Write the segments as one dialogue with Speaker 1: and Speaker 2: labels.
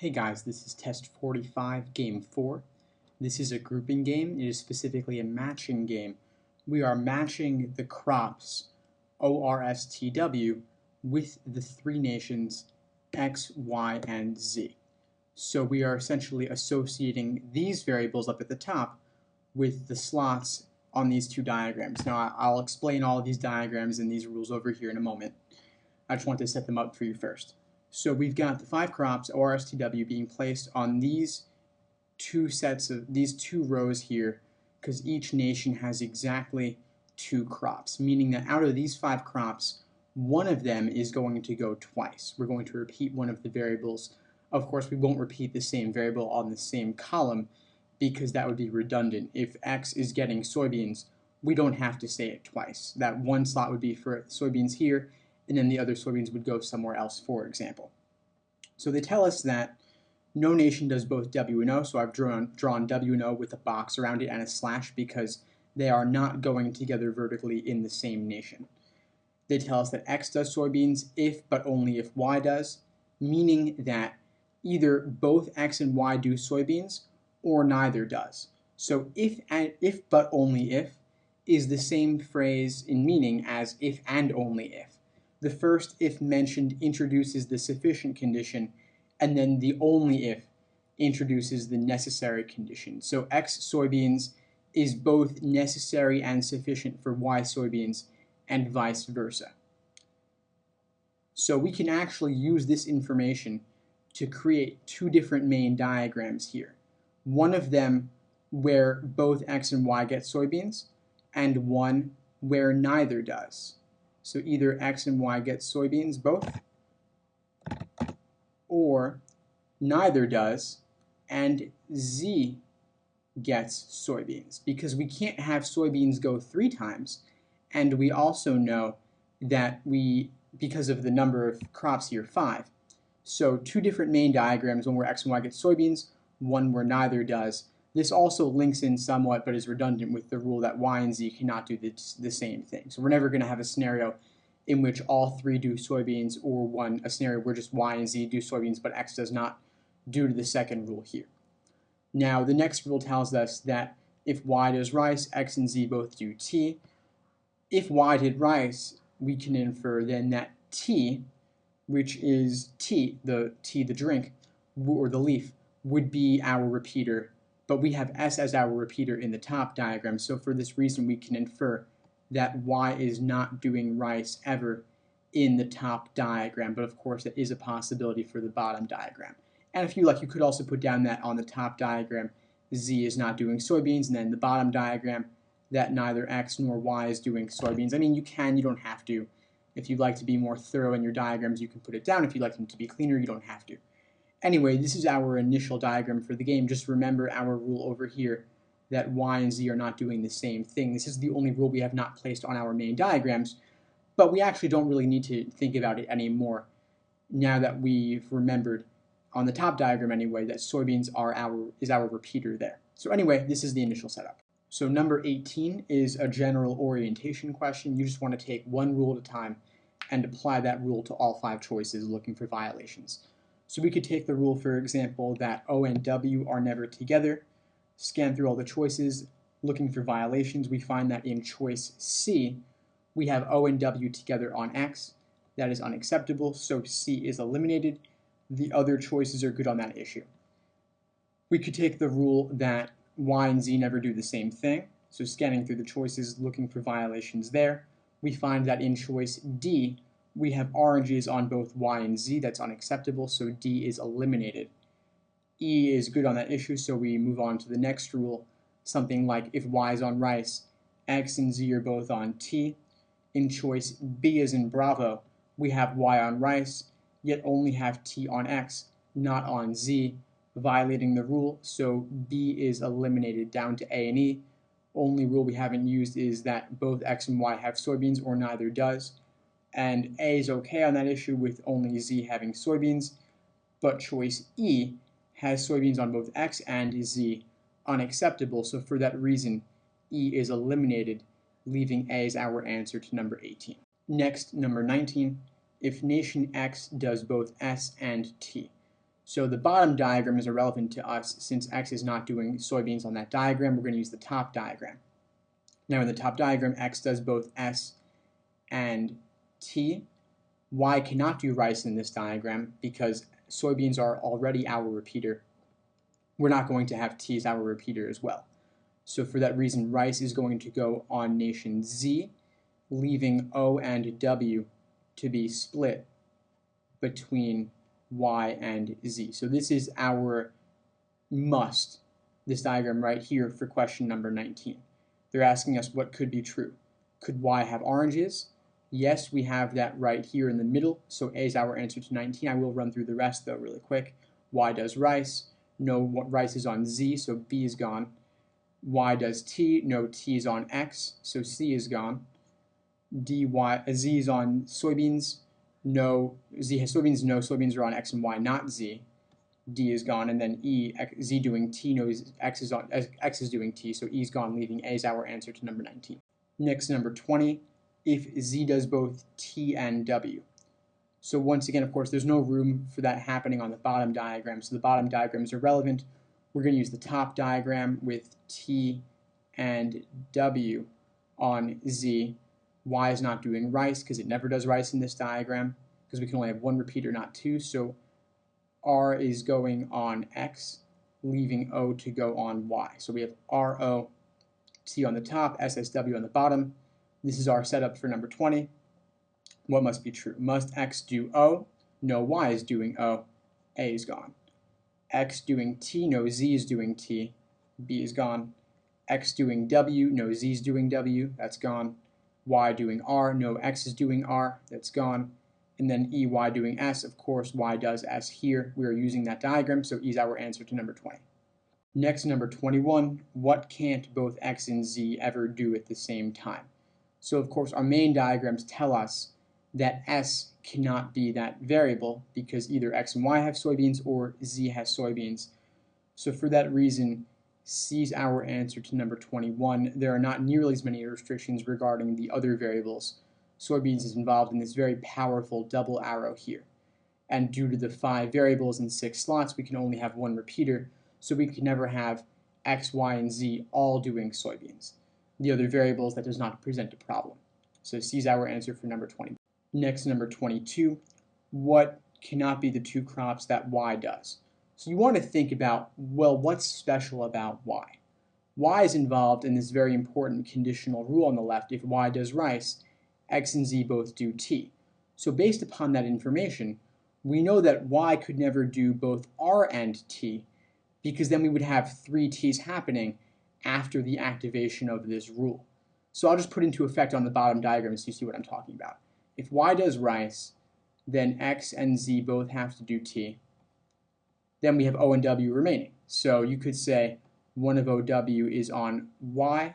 Speaker 1: Hey guys, this is test 45, game 4. This is a grouping game. It is specifically a matching game. We are matching the crops ORSTW with the three nations X, Y, and Z. So we are essentially associating these variables up at the top with the slots on these two diagrams. Now I'll explain all of these diagrams and these rules over here in a moment. I just want to set them up for you first. So we've got the 5 crops ORSTW being placed on these two rows here, because each nation has exactly 2 crops, meaning that out of these 5 crops, one of them is going to go twice. We're going to repeat one of the variables. Of course, we won't repeat the same variable on the same column because that would be redundant. If X is getting soybeans, we don't have to say it twice. That one slot would be for soybeans here, and then the other soybeans would go somewhere else, for example. So they tell us that no nation does both W and O, so I've drawn W and O with a box around it and a slash because they are not going together vertically in the same nation. They tell us that X does soybeans if but only if Y does, meaning that either both X and Y do soybeans or neither does. So if but only if is the same phrase in meaning as if and only if. The first if mentioned introduces the sufficient condition, and then the only if introduces the necessary condition. So X soybeans is both necessary and sufficient for Y soybeans, and vice versa. So we can actually use this information to create 2 different main diagrams here. One of them where both X and Y get soybeans, and one where neither does. So either X and Y get soybeans both, or neither does, and Z gets soybeans. Because we can't have soybeans go 3 times, and we also know that because of the number of crops here, 5. So 2 different main diagrams, one where X and Y get soybeans, one where neither does. This also links in somewhat, but is redundant with the rule that Y and Z cannot do the same thing. So we're never going to have a scenario in which all 3 do soybeans, or a scenario where just Y and Z do soybeans, but X does not, due to the second rule here. Now, the next rule tells us that if Y does rice, X and Z both do tea. If Y did rice, we can infer then that T, which is tea, the drink, or the leaf, would be our repeater, but we have S as our repeater in the top diagram, so for this reason we can infer that Y is not doing rice ever in the top diagram, but of course that is a possibility for the bottom diagram. And if you like, you could also put down that on the top diagram Z is not doing soybeans, and then the bottom diagram that neither X nor Y is doing soybeans. I mean, you don't have to. If you'd like to be more thorough in your diagrams, you can put it down. If you'd like them to be cleaner, you don't have to. Anyway, this is our initial diagram for the game. Just remember our rule over here that Y and Z are not doing the same thing. This is the only rule we have not placed on our main diagrams, but we actually don't really need to think about it anymore now that we've remembered, on the top diagram anyway, that soybeans is our repeater there. So anyway, this is the initial setup. So number 18 is a general orientation question. You just want to take one rule at a time and apply that rule to all 5 choices looking for violations. So we could take the rule, for example, that O and W are never together, scan through all the choices, looking for violations. We find that in choice C, we have O and W together on X. That is unacceptable, so C is eliminated. The other choices are good on that issue. We could take the rule that Y and Z never do the same thing, so scanning through the choices, looking for violations there. We find that in choice D, we have oranges on both Y and Z. That's unacceptable, so D is eliminated. E is good on that issue, so we move on to the next rule, something like if Y is on rice, X and Z are both on T. In choice B as in Bravo, we have Y on rice, yet only have T on X, not on Z, violating the rule, so B is eliminated down to A and E. Only rule we haven't used is that both X and Y have soybeans or neither does, and A is okay on that issue with only Z having soybeans, but choice E has soybeans on both X and Z, unacceptable, so for that reason E is eliminated, leaving A as our answer to number 18. Next, number 19, if nation X does both S and T. So the bottom diagram is irrelevant to us since x is not doing soybeans on that diagram. We're going to use the top diagram. Now in the top diagram, x does both s and t. Y cannot do rice in this diagram because soybeans are already our repeater. We're not going to have t as our repeater as well. So for that reason, rice is going to go on nation Z, leaving O and W to be split between Y and Z. So this is our must, this diagram right here for question number 19. They're asking us what could be true. Could Y have oranges? Yes, we have that right here in the middle, so A is our answer to 19. I will run through the rest though really quick. Y does rice. No, rice is on Z, so B is gone. Y does T. No, T is on X, so C is gone. Z is on soybeans. No, Z has soybeans. No, soybeans are on X and Y, not Z. D is gone, and then E, Z doing T. No, X is doing T, so E is gone, leaving A is our answer to number 19. Next, number 20, if Z does both T and W. So once again, of course, there's no room for that happening on the bottom diagram, so the bottom diagram is irrelevant. We're going to use the top diagram with T and W on Z. Y is not doing rice because it never does rice in this diagram because we can only have one repeater, not two. So R is going on X, leaving O to go on Y. So we have RO, T on the top, SSW on the bottom. This is our setup for number 20. What must be true? Must X do O? No, Y is doing O. A is gone. X doing T? No, Z is doing T. B is gone. X doing W? No, Z is doing W. That's gone. Y doing R? No, X is doing R. That's gone. And then E, Y doing S. Of course, Y does S here. We are using that diagram, so E is our answer to number 20. Next, number 21. What can't both X and Z ever do at the same time? So, of course, our main diagrams tell us that S cannot be that variable because either X and Y have soybeans or Z has soybeans. So for that reason, C is our answer to number 21. There are not nearly as many restrictions regarding the other variables. Soybeans is involved in this very powerful double arrow here. And due to the 5 variables and 6 slots, we can only have one repeater, so we can never have X, Y, and Z all doing soybeans. The other variables, that does not present a problem. So C is our answer for number 20. Next, number 22, what cannot be the 2 crops that Y does? So you want to think about, well, what's special about Y? Y is involved in this very important conditional rule on the left. If Y does rice, X and Z both do T. So based upon that information, we know that Y could never do both R and T because then we would have 3 T's happening after the activation of this rule. So I'll just put into effect on the bottom diagram so you see what I'm talking about. If Y does rice, then X and Z both have to do T. Then we have O and W remaining. So you could say one of OW is on Y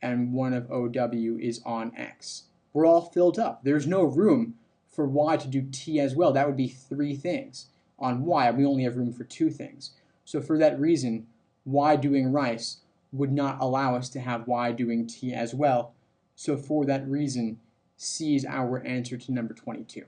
Speaker 1: and one of OW is on X. We're all filled up. There's no room for Y to do T as well. That would be 3 things. On Y, we only have room for 2 things. So for that reason, Y doing rice would not allow us to have Y doing T as well. So for that reason, C is our answer to number 22.